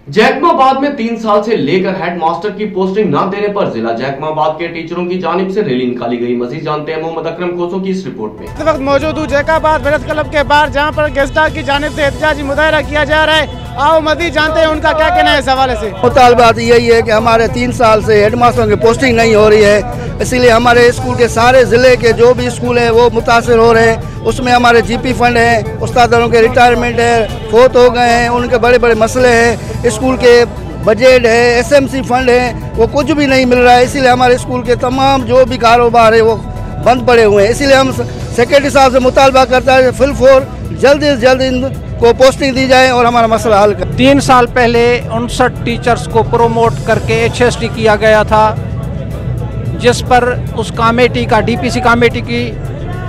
जैकमाबाद में 3 साल से लेकर हेडमास्टर की पोस्टिंग न देने पर जिला जैकमाबाद के टीचरों की जानिब से रैली निकाली गई। मजीद जानते हैं मोहम्मद अकरम कोसो की इस रिपोर्ट में। इस वक्त मौजूद हूँ जैकमाबाद प्रेस क्लब के बाहर, जहाँ पर गेस्टार की जानिब से एहतजाजी मुजाहरा किया जा रहा है। आओ मजीद जानते हैं उनका क्या कहना है इस हवाले से। मुतालबात यही है कि हमारे 3 साल से हेडमास्टरों की पोस्टिंग नहीं हो रही है, इसीलिए हमारे स्कूल के सारे ज़िले के जो भी स्कूल हैं वो मुतासर हो रहे हैं। उसमें हमारे जीपी फंड हैं, उस्तादों के रिटायरमेंट है, फोत हो गए हैं, उनके बड़े बड़े मसले हैं। स्कूल के बजट है, एसएमसी फंड है, वो कुछ भी नहीं मिल रहा है। इसीलिए हमारे स्कूल के तमाम जो भी कारोबार है वो बंद पड़े हुए हैं। इसीलिए हम सेक्रेटरी साहब से मुतालबा करता है फुल फोर जल्द से जल्द इनको पोस्टिंग दी जाए और हमारा मसला हल कर। 3 साल पहले 59 टीचर्स को प्रोमोट करके HST किया गया था, जिस पर उस कमेटी का DPC कमेटी की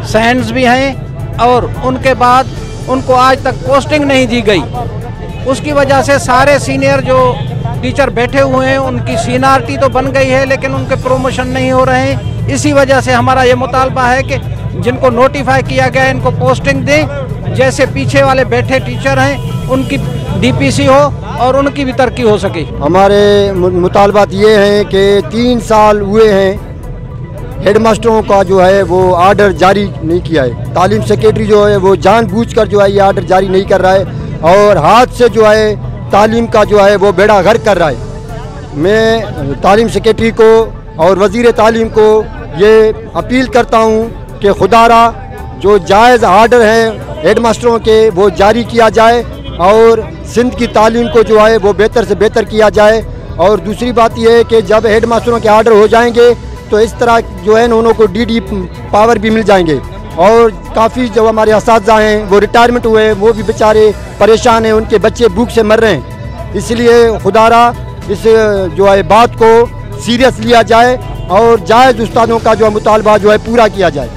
साइंस भी हैं और उनके बाद उनको आज तक पोस्टिंग नहीं दी गई। उसकी वजह से सारे सीनियर जो टीचर बैठे हुए हैं उनकी सीनियरिटी तो बन गई है, लेकिन उनके प्रमोशन नहीं हो रहे हैं। इसी वजह से हमारा ये मुतालबा है कि जिनको नोटिफाई किया गया है इनको पोस्टिंग दें। जैसे पीछे वाले बैठे टीचर हैं उनकी DPC हो और उनकी भी तरक्की हो सके। हमारे मुतालबात ये हैं कि 3 साल हुए हैं, हेडमास्टरों का जो है वो आर्डर जारी नहीं किया है। तालीम सेक्रेटरी जो है वो जानबूझकर जो है ये आर्डर जारी नहीं कर रहा है और हाथ से जो है तालीम का जो है वो बेड़ा गर्क कर रहा है। मैं तालीम सेक्रेटरी को और वज़ीर तालीम को ये अपील करता हूँ कि खुदारा जो जायज़ आर्डर हैं हेडमास्टरों के वो जारी किया जाए और सिंध की तालीम को जो है वो बेहतर से बेहतर किया जाए। और दूसरी बात यह है कि जब हेडमास्टरों के आर्डर हो जाएंगे तो इस तरह जो है उनको DD पावर भी मिल जाएंगे। और काफ़ी जो हमारे असातिज़ा हैं वो रिटायरमेंट हुए हैं, वो भी बेचारे परेशान हैं, उनके बच्चे भूख से मर रहे हैं। इसलिए खुदारा इस जो है बात को सीरियस लिया जाए और जायज़ उस्तादों का जो मुतालबा जो है पूरा किया जाए।